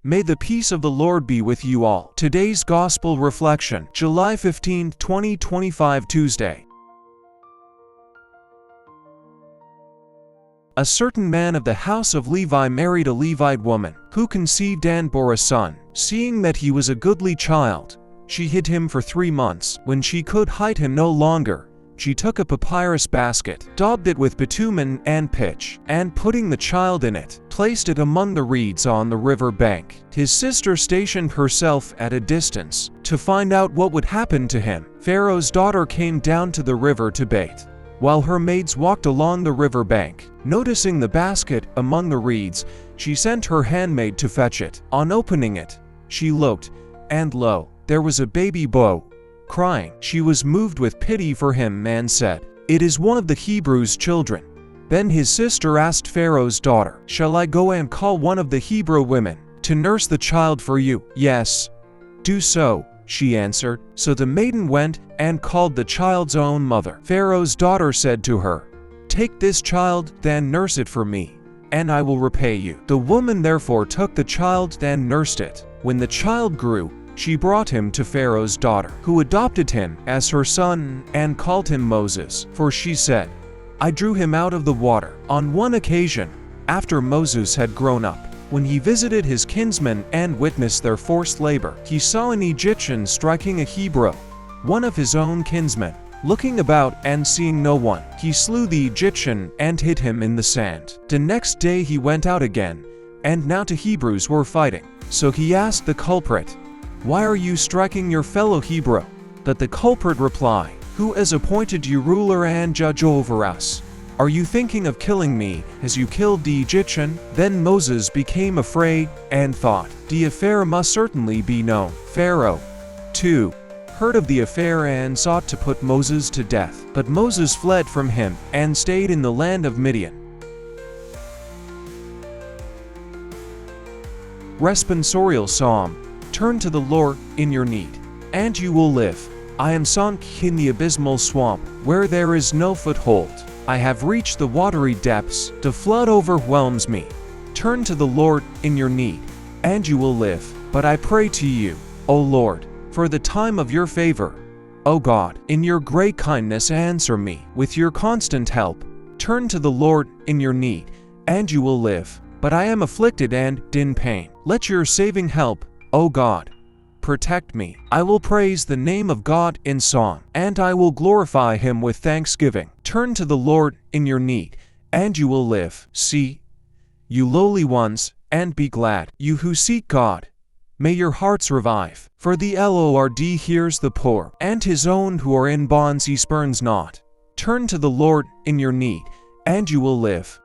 May the peace of the Lord be with you all. Today's Gospel Reflection, July 15, 2025, Tuesday. A certain man of the house of Levi married a Levite woman, who conceived and bore a son. Seeing that he was a goodly child, she hid him for 3 months. When she could hide him no longer, she took a papyrus basket, daubed it with bitumen and pitch, and putting the child in it, placed it among the reeds on the river bank. His sister stationed herself at a distance to find out what would happen to him. Pharaoh's daughter came down to the river to bathe, while her maids walked along the river bank. Noticing the basket among the reeds, she sent her handmaid to fetch it. On opening it, she looked, and lo, there was a baby boy crying. She was moved with pity for him and said, "It is one of the Hebrews' children." Then his sister asked Pharaoh's daughter, "Shall I go and call one of the Hebrew women to nurse the child for you?" "Yes, do so," she answered. So the maiden went and called the child's own mother. Pharaoh's daughter said to her, "Take this child, then nurse it for me, and I will repay you." The woman therefore took the child and nursed it. When the child grew, she brought him to Pharaoh's daughter, who adopted him as her son and called him Moses. For she said, "I drew him out of the water." On one occasion, after Moses had grown up, when he visited his kinsmen and witnessed their forced labor, he saw an Egyptian striking a Hebrew, one of his own kinsmen. Looking about and seeing no one, he slew the Egyptian and hid him in the sand. The next day he went out again, and now the Hebrews were fighting. So he asked the culprit, "Why are you striking your fellow Hebrew?" That the culprit replied, "Who has appointed you ruler and judge over us? Are you thinking of killing me as you killed the Egyptian?" Then Moses became afraid and thought, "The affair must certainly be known." Pharaoh, too, heard of the affair and sought to put Moses to death. But Moses fled from him and stayed in the land of Midian. Responsorial Psalm. Turn to the Lord in your need, and you will live. I am sunk in the abysmal swamp, where there is no foothold. I have reached the watery depths, the flood overwhelms me. Turn to the Lord in your need, and you will live. But I pray to you, O Lord, for the time of your favor. O God, in your great kindness answer me with your constant help. Turn to the Lord in your need, and you will live. But I am afflicted and in pain. Let your saving help, O God, protect me. I will praise the name of God in song, and I will glorify him with thanksgiving. Turn to the Lord in your need, and you will live. See, you lowly ones, and be glad, you who seek God. May your hearts revive. For the Lord hears the poor, and his own who are in bonds he spurns not. Turn to the Lord in your need, and you will live.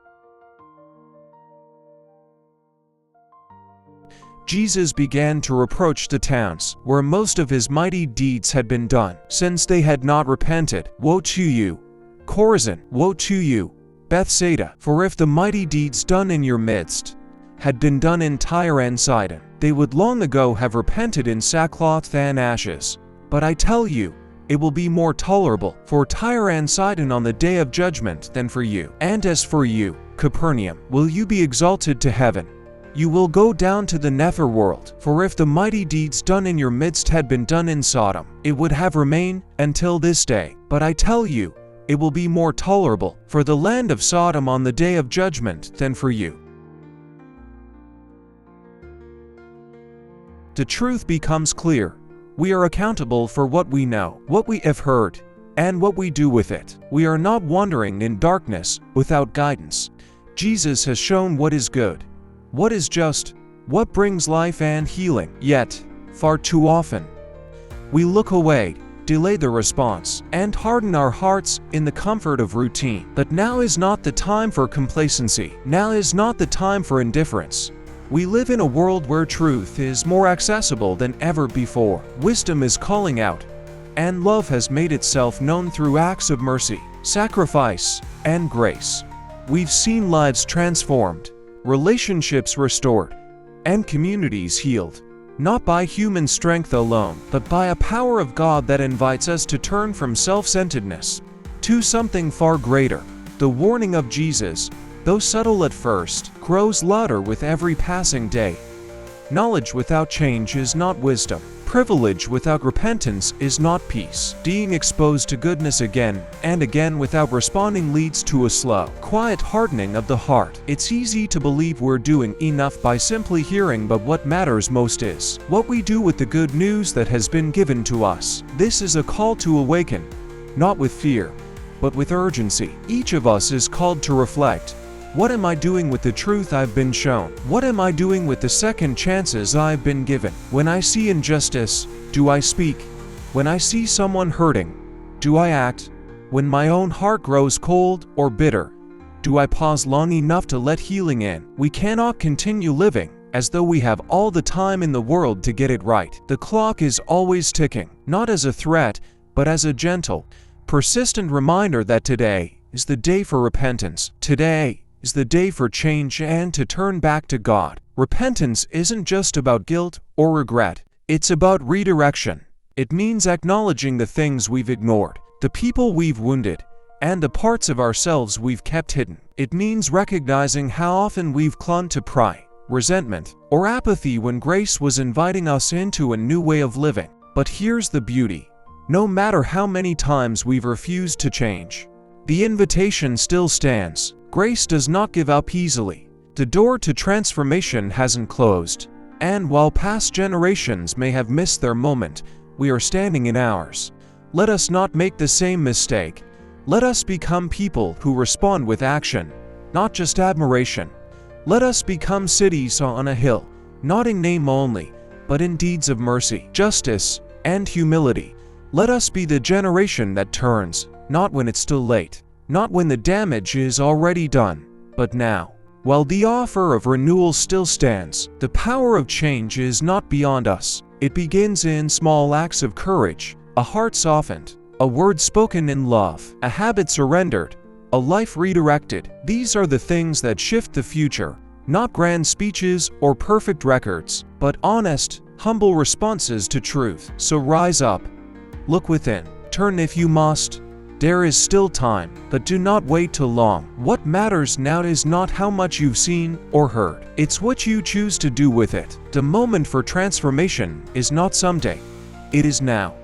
Jesus began to reproach the towns where most of his mighty deeds had been done, since they had not repented. Woe to you, Chorazin! Woe to you, Bethsaida! For if the mighty deeds done in your midst had been done in Tyre and Sidon, they would long ago have repented in sackcloth and ashes. But I tell you, it will be more tolerable for Tyre and Sidon on the day of judgment than for you. And as for you, Capernaum, will you be exalted to heaven? You will go down to the nether world. For if the mighty deeds done in your midst had been done in Sodom, it would have remained until this day. But I tell you, it will be more tolerable for the land of Sodom on the day of judgment than for you. The truth becomes clear. We are accountable for what we know, what we have heard, and what we do with it. We are not wandering in darkness without guidance. Jesus has shown what is good, what is just, what brings life and healing. Yet, far too often, we look away, delay the response, and harden our hearts in the comfort of routine. But now is not the time for complacency. Now is not the time for indifference. We live in a world where truth is more accessible than ever before. Wisdom is calling out, and love has made itself known through acts of mercy, sacrifice, and grace. We've seen lives transformed, relationships restored, and communities healed, not by human strength alone, but by a power of God that invites us to turn from self-centeredness to something far greater. The warning of Jesus, though subtle at first, grows louder with every passing day. Knowledge without change is not wisdom. Privilege without repentance is not peace. Being exposed to goodness again and again without responding leads to a slow, quiet hardening of the heart. It's easy to believe we're doing enough by simply hearing, but what matters most is what we do with the good news that has been given to us. This is a call to awaken, not with fear, but with urgency. Each of us is called to reflect. What am I doing with the truth I've been shown? What am I doing with the second chances I've been given? When I see injustice, do I speak? When I see someone hurting, do I act? When my own heart grows cold or bitter, do I pause long enough to let healing in? We cannot continue living as though we have all the time in the world to get it right. The clock is always ticking, not as a threat, but as a gentle, persistent reminder that today is the day for repentance. Today is the day for change and to turn back to God. Repentance isn't just about guilt or regret. It's about redirection. It means acknowledging the things we've ignored, the people we've wounded, and the parts of ourselves we've kept hidden. It means recognizing how often we've clung to pride, resentment, or apathy when grace was inviting us into a new way of living. But here's the beauty. No matter how many times we've refused to change, the invitation still stands. Grace does not give up easily. The door to transformation hasn't closed. And while past generations may have missed their moment, we are standing in ours. Let us not make the same mistake. Let us become people who respond with action, not just admiration. Let us become cities on a hill, not in name only, but in deeds of mercy, justice, and humility. Let us be the generation that turns, not when it's too late. Not when the damage is already done, but now. While the offer of renewal still stands, the power of change is not beyond us. It begins in small acts of courage, a heart softened, a word spoken in love, a habit surrendered, a life redirected. These are the things that shift the future, not grand speeches or perfect records, but honest, humble responses to truth. So rise up, look within, turn if you must. There is still time, but do not wait too long. What matters now is not how much you've seen or heard. It's what you choose to do with it. The moment for transformation is not someday. It is now.